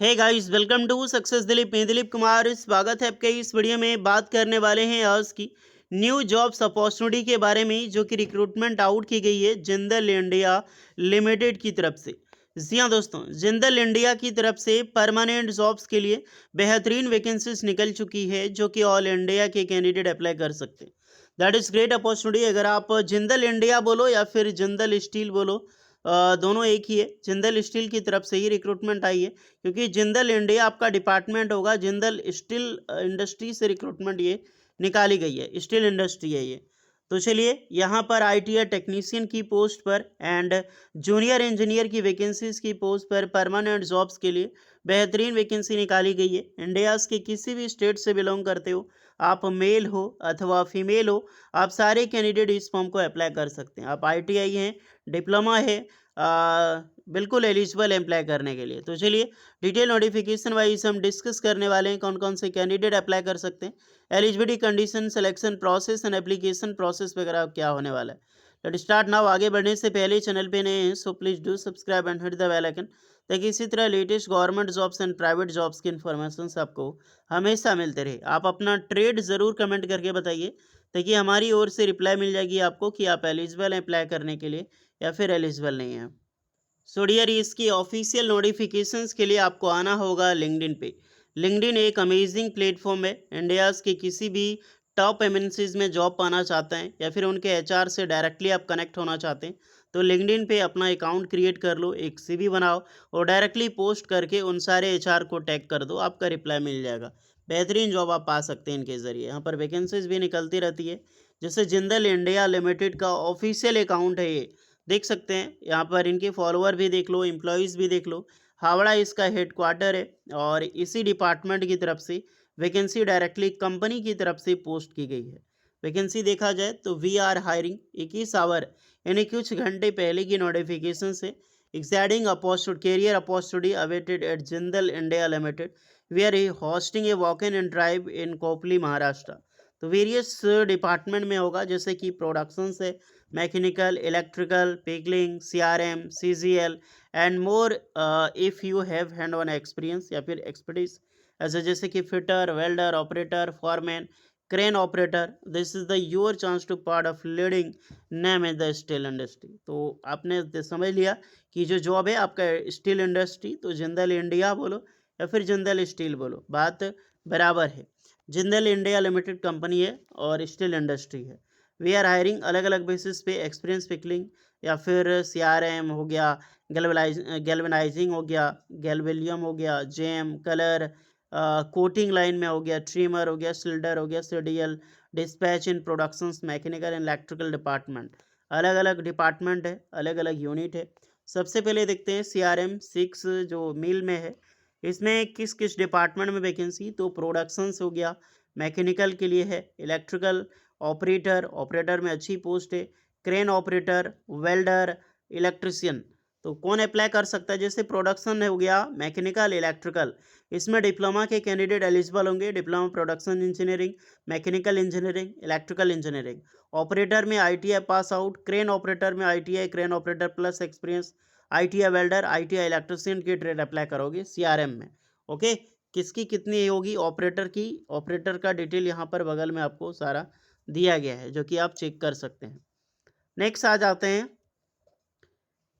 Hey guys, welcome to success Dilip. मैं दिलीप कुमार, स्वागत है आपके इस वीडियो में। बात करने वाले हैं आज की न्यू जॉब्स अपॉर्चुनिटी के बारे में, जो कि रिक्रूटमेंट आउट की गई है जिंदल इंडिया लिमिटेड की तरफ से। जी हाँ दोस्तों, जिंदल इंडिया की तरफ से परमानेंट जॉब्स के लिए बेहतरीन वैकेंसीज निकल चुकी है, जो कि ऑल इंडिया के कैंडिडेट अप्लाई कर सकते हैं। That is great opportunity. अगर आप जिंदल इंडिया बोलो या फिर जिंदल स्टील बोलो, दोनों एक ही है। जिंदल स्टील की तरफ से ही रिक्रूटमेंट आई है, क्योंकि जिंदल इंडिया आपका डिपार्टमेंट होगा। जिंदल स्टील इंडस्ट्री से रिक्रूटमेंट ये निकाली गई है, स्टील इंडस्ट्री है ये। तो चलिए, यहाँ पर आईटीआई टेक्नीशियन की पोस्ट पर एंड जूनियर इंजीनियर की वैकेंसीज की पोस्ट पर परमानेंट जॉब्स के लिए बेहतरीन वैकेंसी निकाली गई है। इंडियाज़ के किसी भी स्टेट से बिलोंग करते हो, आप मेल हो अथवा फीमेल हो, आप सारे कैंडिडेट इस फॉर्म को अप्लाई कर सकते हैं। आप आईटीआई हैं, डिप्लोमा है, बिल्कुल एलिजिबल है अप्लाई करने के लिए। तो चलिए, डिटेल नोटिफिकेशन वाइज हम डिस्कस करने वाले हैं कौन कौन से कैंडिडेट अप्लाई कर सकते हैं, eligibility condition, selection process and application process वगैरह क्या होने वाला है। Let start now. आगे बढ़ने से पहले चैनल पे नए हैं so please do subscribe and hit the bell icon, ताकि इसी तरह latest government jobs and private jobs की इन्फॉर्मेशन आपको हमेशा मिलते रहे। आप अपना ट्रेड ज़रूर कमेंट करके बताइए, ताकि हमारी ओर से रिप्लाई मिल जाएगी आपको कि आप एलिजिबल हैं अप्लाई करने के लिए या फिर एलिजिबल नहीं हैं। सो डियर, इसकी ऑफिशियल नोटिफिकेशंस के लिए आपको आना होगा लिंक्डइन पे। लिंक्डइन एक अमेजिंग प्लेटफॉर्म है। इंडियाज़ के किसी भी टॉप एमएनसीज में जॉब पाना चाहते हैं या फिर उनके एचआर से डायरेक्टली आप कनेक्ट होना चाहते हैं, तो लिंक्डइन पे अपना अकाउंट क्रिएट कर लो, एक सीवी बनाओ और डायरेक्टली पोस्ट करके उन सारे एचआर को टैग कर दो, आपका रिप्लाई मिल जाएगा। बेहतरीन जॉब आप पा सकते हैं इनके ज़रिए। यहाँ पर वैकेंसीज भी निकलती रहती है। जैसे जिंदल इंडिया लिमिटेड का ऑफिशियल अकाउंट है ये, देख सकते हैं। यहाँ पर इनके फॉलोअर भी देख लो, एम्प्लॉयज़ भी देख लो। हावड़ा इसका हेडक्वार्टर है और इसी डिपार्टमेंट की तरफ से वैकेंसी डायरेक्टली कंपनी की तरफ से पोस्ट की गई है। वैकेंसी देखा जाए तो वी आर हायरिंग 21 आवर यानी कुछ घंटे पहले की नोटिफिकेशन से। Exciting opportunity, career opportunity awaited at Jindal India limited. We are hosting a walk in and drive in Khopoli Maharashtra. तो वेरियस डिपार्टमेंट में होगा, जैसे कि प्रोडक्शन से mechanical, electrical, pickling, CRM, CGL and more. If you have hand on experience या फिर expertise, ऐसे जैसे कि fitter, welder, operator, foreman, crane operator, this is the your chance to part of leading name in the steel industry. तो आपने समझ लिया कि जो जॉब है आपका स्टील इंडस्ट्री, तो जिंदल इंडिया बोलो या फिर जिंदल स्टील बोलो, बात बराबर है। जिंदल इंडिया लिमिटेड कंपनी है और स्टील इंडस्ट्री है। वी आर हायरिंग अलग अलग बेसिस पे, एक्सपीरियंस पिकलिंग या फिर सीआरएम हो गया, गैल्वेनाइजिंग हो गया, गैल्वेलियम हो गया, जेम कलर, कोटिंग लाइन में हो गया, ट्रिमर हो गया, सिल्डर हो गया, CDL, dispatch in productions, mechanical and electrical department. अलग अलग डिपार्टमेंट है, अलग अलग यूनिट है। सबसे पहले देखते हैं सीआरएम 6 जो मिल में है, इसमें किस किस डिपार्टमेंट में वैकेंसी। तो प्रोडक्शंस हो गया, मैकेनिकल के लिए है, इलेक्ट्रिकल ऑपरेटर, ऑपरेटर में अच्छी पोस्ट है, क्रेन ऑपरेटर, वेल्डर, इलेक्ट्रिशियन। तो कौन अप्लाई कर सकता है? जैसे प्रोडक्शन हो गया, मैकेनिकल, इलेक्ट्रिकल, इसमें डिप्लोमा के कैंडिडेट एलिजिबल होंगे। Diploma production engineering, mechanical engineering, electrical engineering. Operator में ITI pass out, crane operator में ITI, crane operator plus experience, ITI welder, ITI electrician की ट्रेड अप्लाई करोगे सीआरएम में। ओके, किसकी कितनी होगी ऑपरेटर की? ऑपरेटर का डिटेल यहाँ पर बगल में आपको सारा दिया गया है, जो कि आप चेक कर सकते हैं। नेक्स्ट आ जाते हैं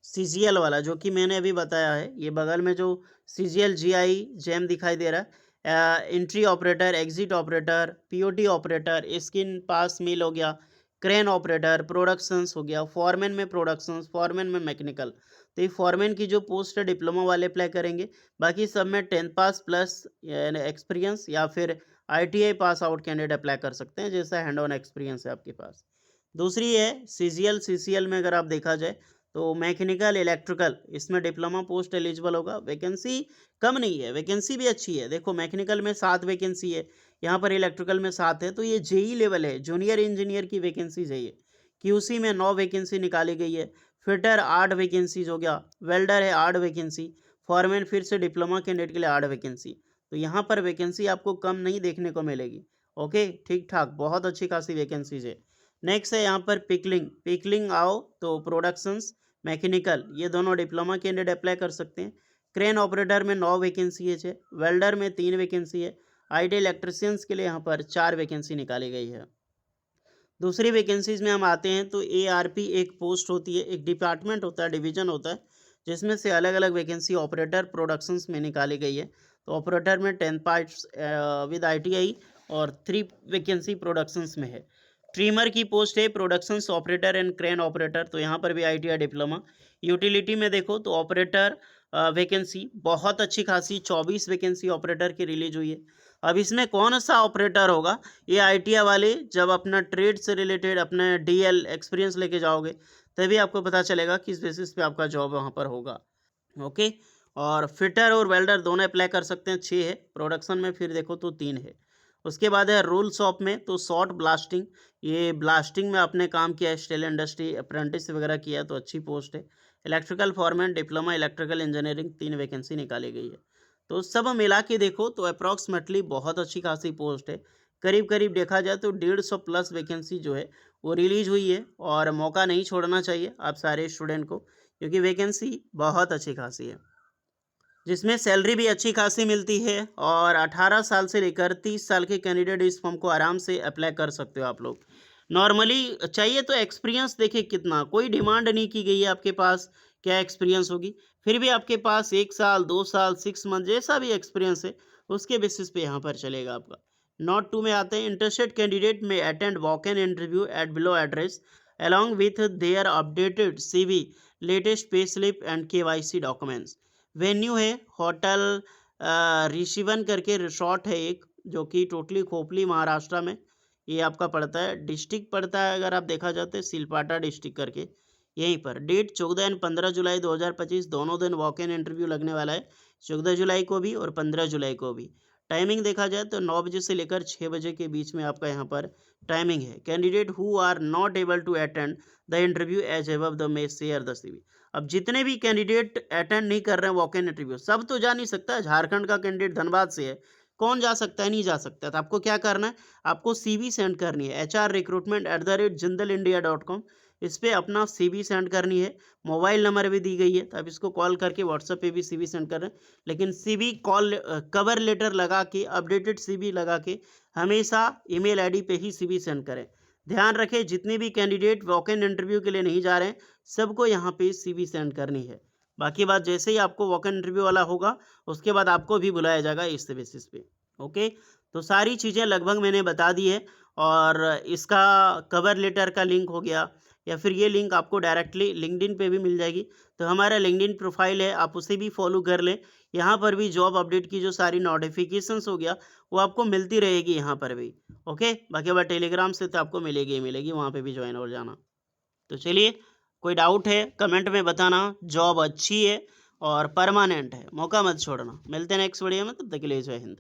सीजीएल वाला, जो कि मैंने अभी बताया है। ये बगल में जो सीजीएल जीआई जेम दिखाई दे रहा है, entry operator, exit operator, POT operator, skin pass mill हो गया, क्रेन ऑपरेटर, प्रोडक्शंस हो गया, फॉरमैन में प्रोडक्शंस, फॉरमैन में मैकेनिकल। तो ये फॉरमैन की जो पोस्ट है डिप्लोमा वाले अप्लाई करेंगे। बाकी सब में 10 पास प्लस एक्सपीरियंस या फिर ITI pass out candidate apply कर सकते हैं, जैसा हैंड ऑन एक्सपीरियंस है आपके पास। दूसरी है सीजीएल सीसीएल में, अगर आप देखा जाए तो मैकेनिकल, इलेक्ट्रिकल, इसमें डिप्लोमा पोस्ट एलिजिबल होगा। वैकेंसी कम नहीं है, वैकेंसी भी अच्छी है। देखो, मैकेनिकल में 7 वैकेंसी है, यहाँ पर इलेक्ट्रिकल में 7 है। तो ये जेई लेवल है, जूनियर इंजीनियर की वैकेंसीज है ये। क्यूसी में 9 वैकेंसी निकाली गई है। फिटर 8 वैकेंसीज हो गया, वेल्डर है 8 वैकेंसी, फॉरमैन फिर से डिप्लोमा कैंडिडेट के लिए 8 वैकेंसी। तो यहाँ पर वैकेंसी आपको कम नहीं देखने को मिलेगी। ओके, ठीक ठाक, बहुत अच्छी खासी वैकेंसीज है। नेक्स्ट है यहाँ पर पिकलिंग। पिकलिंग आओ तो प्रोडक्शंस, मैकेनिकल, ये दोनों डिप्लोमा कैंडिडेट अप्लाई कर सकते हैं। क्रेन ऑपरेटर में 9 वैकेंसी है, वेल्डर में 3 वैकेंसी है, आईटी इलेक्ट्रिशियंस के लिए यहाँ पर 4 वैकेंसी निकाली गई है। दूसरी वैकेंसीज में हम आते हैं तो एआरपी एक पोस्ट होती है, एक डिपार्टमेंट होता है, डिवीजन होता है, जिसमें से अलग अलग वैकेंसी ऑपरेटर प्रोडक्शंस में निकाली गई है। तो ऑपरेटर में 10 पार्ट्स विद आईटीआई और 3 वैकेंसी प्रोडक्शंस में है। ट्रिमर की पोस्ट है productions operator and crane operator, तो यहाँ पर भी आईटीआई डिप्लोमा। यूटिलिटी में देखो तो ऑपरेटर वैकेंसी बहुत अच्छी खासी 24 वैकेंसी ऑपरेटर की रिलीज हुई है। अब इसमें कौन सा ऑपरेटर होगा, ये आईटीआई वाले जब अपना ट्रेड से रिलेटेड अपना डीएल एक्सपीरियंस लेके जाओगे तभी आपको पता चलेगा किस बेसिस पे आपका जॉब वहाँ पर होगा। ओके, और फिटर और वेल्डर दोनों अप्लाई कर सकते हैं, 6 है। प्रोडक्शन में फिर देखो तो 3 है। उसके बाद है रोल शॉप में तो शॉर्ट ब्लास्टिंग, ये ब्लास्टिंग में आपने काम किया है, स्टील इंडस्ट्री अप्रेंटिस वगैरह किया है तो अच्छी पोस्ट है। Electrical foreman diploma electrical engineering 3 vacancy निकाली गई है। तो सब मिला के देखो तो अप्रॉक्सीमेटली बहुत अच्छी खासी पोस्ट है। करीब करीब देखा जाए तो 150 प्लस वैकेंसी जो है वो रिलीज हुई है, और मौका नहीं छोड़ना चाहिए आप सारे स्टूडेंट को, क्योंकि वैकेंसी बहुत अच्छी खासी है, जिसमें सैलरी भी अच्छी खासी मिलती है। और 18 साल से लेकर 30 साल के कैंडिडेट इस फॉर्म को आराम से अप्लाई कर सकते हो आप लोग। नॉर्मली चाहिए तो एक्सपीरियंस देखिए कितना, कोई डिमांड नहीं की गई है आपके पास क्या एक्सपीरियंस होगी, फिर भी आपके पास 1 साल 2 साल 6 मंथ जैसा भी एक्सपीरियंस है उसके बेसिस पे यहाँ पर चलेगा आपका। नोट 2 में आते हैं, इंटरेस्टेड कैंडिडेट में attend walk in interview at below address along with their updated CV, latest pay slip and KYC documents. Venue है होटल ऋषिवन करके रिसोर्ट है एक, जो कि टोटली खोपली महाराष्ट्र में ये आपका पड़ता है। डिस्ट्रिक्ट पड़ता है अगर आप देखा जाए तो सिलपाटा डिस्ट्रिक्ट करके यहीं पर। डेट 14 एंड 15 जुलाई 2025 दोनों दिन वॉक इन इंटरव्यू लगने वाला है, 14 जुलाई को भी और 15 जुलाई को भी। टाइमिंग देखा जाए तो 9 बजे से लेकर 6 बजे के बीच में आपका यहाँ पर टाइमिंग है। Candidate who are not able to attend the interview as above the may share the CV. अब जितने भी कैंडिडेट अटेंड नहीं कर रहे हैं वॉक इन इंटरव्यू, सब तो जा नहीं सकता। झारखंड का कैंडिडेट धनबाद से है, कौन जा सकता है, नहीं जा सकता। तो आपको क्या करना है, आपको सीवी सेंड करनी है hr recruitment@jindalindia.com, इस पर अपना सीवी सेंड करनी है। मोबाइल नंबर भी दी गई है, तो आप इसको कॉल करके व्हाट्सएप पे भी सीवी सेंड कर रहे हैं, लेकिन सीवी कॉल कवर लेटर लगा के अपडेटेड सीवी लगा के हमेशा ईमेल आईडी पे ही सीवी सेंड करें। ध्यान रखें जितने भी कैंडिडेट वॉक इन इंटरव्यू के लिए नहीं जा रहे हैं सबको यहाँ पे सीवी सेंड करनी है। बाकी बात जैसे ही आपको वॉक इन इंटरव्यू वाला होगा उसके बाद आपको भी बुलाया जाएगा इस बेसिस पे। ओके, तो सारी चीज़ें लगभग मैंने बता दी है, और इसका कवर लेटर का लिंक हो गया, या फिर ये लिंक आपको डायरेक्टली लिंक्डइन पे भी मिल जाएगी। तो हमारा लिंक्डइन प्रोफाइल है, आप उसे भी फॉलो कर लें। यहाँ पर भी जॉब अपडेट की जो सारी नोटिफिकेशंस हो गया वो आपको मिलती रहेगी यहाँ पर भी। ओके, बाकी बात टेलीग्राम से तो आपको मिलेगी ही मिलेगी, वहाँ पे भी ज्वाइन हो जाना। तो चलिए, कोई डाउट है कमेंट में बताना। जॉब अच्छी है और परमानेंट है, मौका मत छोड़ना। मिलते हैं नेक्स्ट वीडियो में, तब तक के लिए जय हिंद।